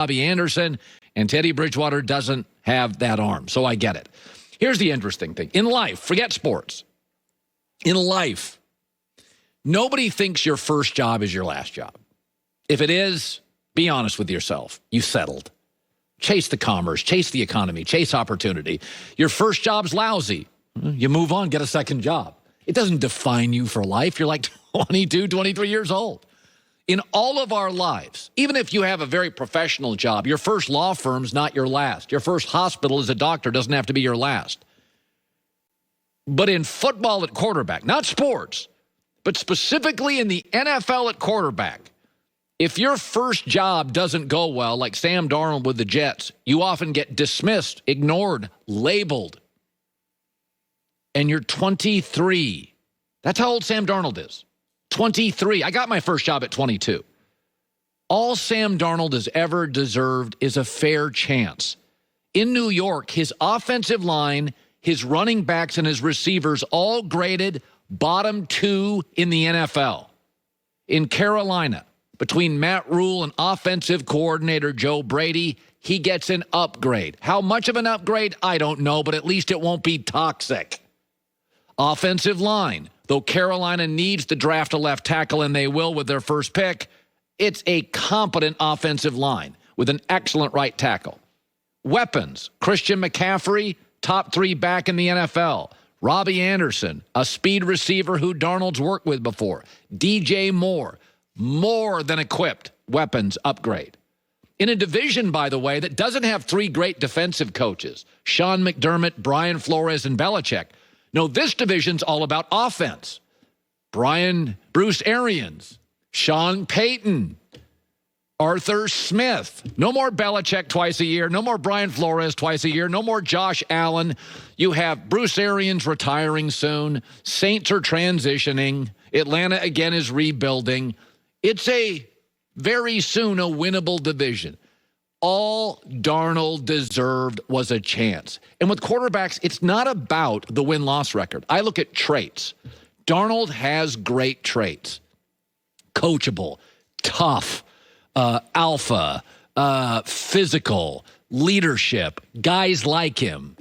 Robbie Anderson, and Teddy Bridgewater doesn't have that arm, so I get it. Here's the interesting thing. In life, forget sports. In life, nobody thinks your first job is your last job. If it is, be honest with yourself. You settled. Chase the commerce, chase the economy, chase opportunity. Your first job's lousy. You move on, get a second job. It doesn't define you for life. You're like 22, 23 years old. In all of our lives, even if you have a very professional job, your first law firm's not your last. Your first hospital as a doctor doesn't have to be your last. But in football at quarterback, not sports, but specifically in the NFL at quarterback, if your first job doesn't go well, like Sam Darnold with the Jets, you often get dismissed, ignored, labeled. And you're 23. That's how old Sam Darnold is. 23. I got my first job at 22. All Sam Darnold has ever deserved is a fair chance. In New York, his offensive line, his running backs, and his receivers all graded bottom 2 in the NFL. In Carolina, between Matt Rule and offensive coordinator Joe Brady, he gets an upgrade. How much of an upgrade? I don't know, but at least it won't be toxic. Offensive line. Though Carolina needs to draft a left tackle, and they will with their first pick, it's a competent offensive line with an excellent right tackle. Weapons, Christian McCaffrey, top 3 back in the NFL. Robbie Anderson, a speed receiver who Darnold's worked with before. DJ Moore, more than equipped weapons upgrade. In a division, by the way, that doesn't have 3 great defensive coaches, Sean McDermott, Brian Flores, and Belichick. No, this division's all about offense. Bruce Arians, Sean Payton, Arthur Smith. No more Belichick twice a year. No more Brian Flores twice a year. No more Josh Allen. You have Bruce Arians retiring soon. Saints are transitioning. Atlanta, again, is rebuilding. It's very soon a winnable division. All Darnold deserved was a chance. And with quarterbacks, it's not about the win-loss record. I look at traits. Darnold has great traits. Coachable, tough, alpha, physical, leadership, guys like him.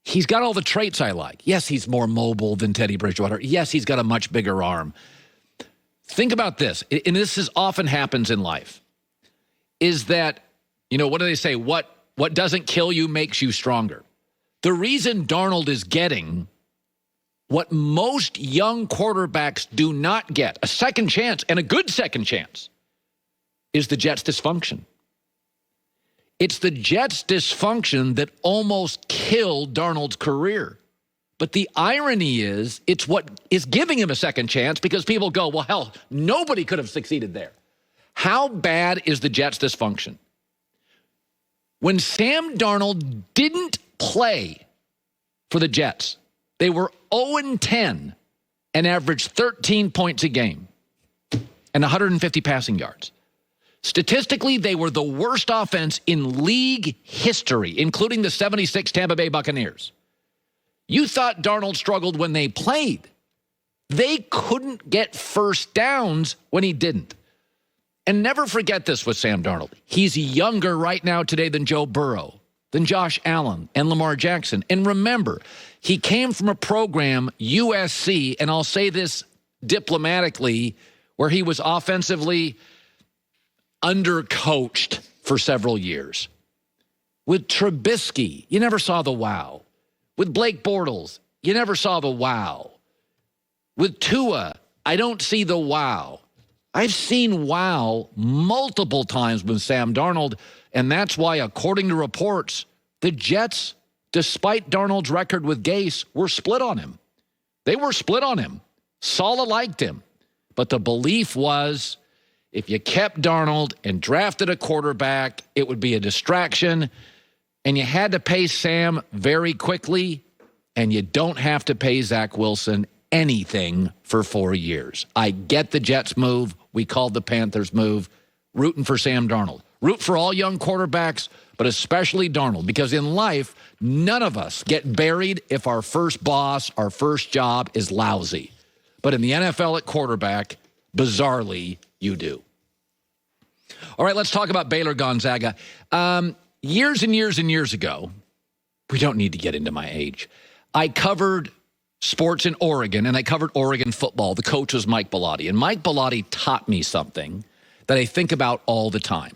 He's got all the traits I like. Yes, he's more mobile than Teddy Bridgewater. Yes, he's got a much bigger arm. Think about this, and this often happens in life, is that, what do they say? What doesn't kill you makes you stronger. The reason Darnold is getting what most young quarterbacks do not get, a second chance, and a good second chance, is the Jets' dysfunction. It's the Jets' dysfunction that almost killed Darnold's career. But the irony is, it's what is giving him a second chance, because people go, well, hell, nobody could have succeeded there. How bad is the Jets' dysfunction? When Sam Darnold didn't play for the Jets, they were 0-10 and averaged 13 points a game and 150 passing yards. Statistically, they were the worst offense in league history, including the 76 Tampa Bay Buccaneers. You thought Darnold struggled when they played. They couldn't get first downs when he didn't. And never forget this with Sam Darnold. He's younger right now today than Joe Burrow, than Josh Allen and Lamar Jackson. And remember, he came from a program, USC, and I'll say this diplomatically, where he was offensively undercoached for several years. With Trubisky, you never saw the wow. With Blake Bortles, you never saw the wow. With Tua, I don't see the wow. I've seen wow multiple times with Sam Darnold, and that's why, according to reports, the Jets, despite Darnold's record with Gase, were split on him. They were split on him. Saleh liked him. But the belief was, if you kept Darnold and drafted a quarterback, it would be a distraction, and you had to pay Sam very quickly, and you don't have to pay Zach Wilson anything for 4 years. I get the Jets move. We called the Panthers move. Rooting for Sam Darnold. Root for all young quarterbacks, but especially Darnold, because in life, none of us get buried if our first boss, our first job is lousy. But in the NFL at quarterback, bizarrely, you do. All right, let's talk about Baylor Gonzaga. Years and years and years ago, we don't need to get into my age, I covered sports in Oregon, and I covered Oregon football. The coach was Mike Bellotti, and Mike Bellotti taught me something that I think about all the time.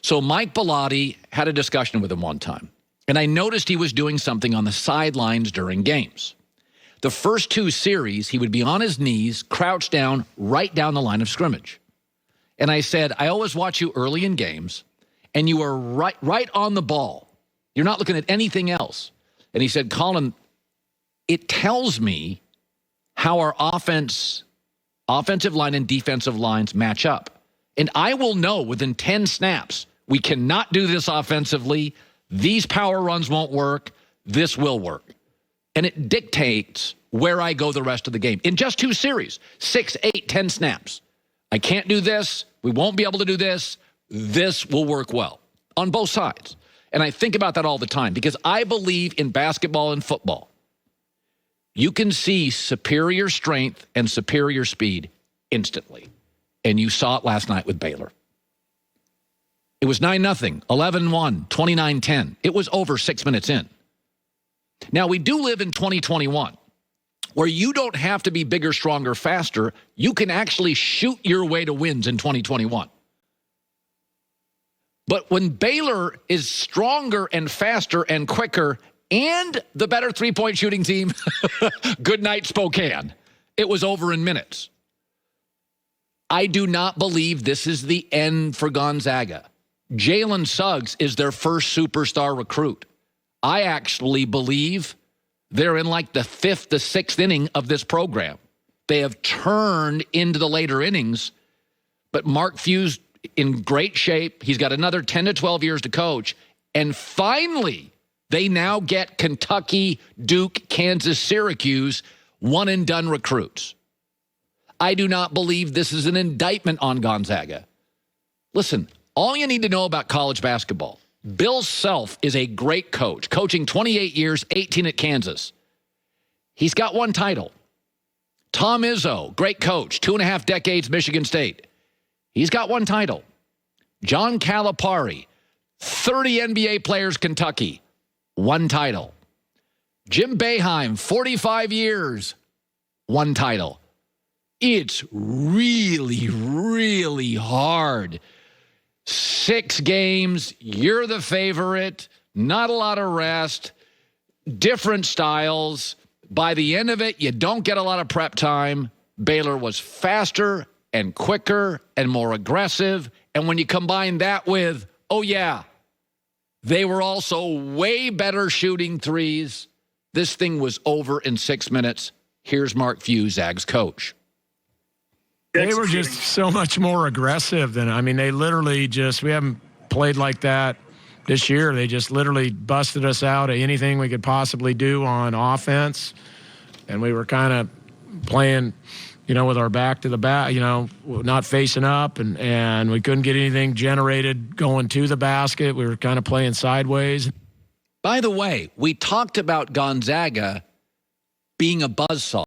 So Mike Bellotti had a discussion with him one time, and I noticed he was doing something on the sidelines during games. The first two series, he would be on his knees, crouched down, right down the line of scrimmage. And I said, I always watch you early in games, and you are right on the ball. You're not looking at anything else. And he said, Colin, it tells me how our offensive line and defensive lines match up. And I will know within 10 snaps, we cannot do this offensively. These power runs won't work. This will work. And it dictates where I go the rest of the game. In just two series, 6, 8, 10 snaps. I can't do this. We won't be able to do this. This will work well on both sides. And I think about that all the time because I believe in basketball and football. You can see superior strength and superior speed instantly. And you saw it last night with Baylor. It was 9-0, 11-1, 29-10. It was over 6 minutes in. Now, we do live in 2021, where you don't have to be bigger, stronger, faster. You can actually shoot your way to wins in 2021. But when Baylor is stronger and faster and quicker and the better three-point shooting team, good night, Spokane. It was over in minutes. I do not believe this is the end for Gonzaga. Jalen Suggs is their first superstar recruit. I actually believe they're in like the 5th, the 6th inning of this program. They have turned into the later innings, but Mark Few's in great shape. He's got another 10 to 12 years to coach. And finally, they now get Kentucky, Duke, Kansas, Syracuse, one-and-done recruits. I do not believe this is an indictment on Gonzaga. Listen, all you need to know about college basketball, Bill Self is a great coach, coaching 28 years, 18 at Kansas. He's got one title. Tom Izzo, great coach, 2.5 decades, Michigan State. He's got one title. John Calipari, 30 NBA players, Kentucky, one title. Jim Boeheim, 45 years, one title. It's really, really hard. 6 games, you're the favorite, not a lot of rest, different styles. By the end of it, you don't get a lot of prep time. Baylor was faster and quicker and more aggressive. And when you combine that with, oh yeah, they were also way better shooting threes. This thing was over in 6 minutes. Here's Mark Few, Zags coach. They were just so much more aggressive than, they literally we haven't played like that this year. They just literally busted us out of anything we could possibly do on offense. And we were kind of playing, with our back to the bat, not facing up, and we couldn't get anything generated going to the basket. We were kind of playing sideways. By the way, we talked about Gonzaga being a buzzsaw.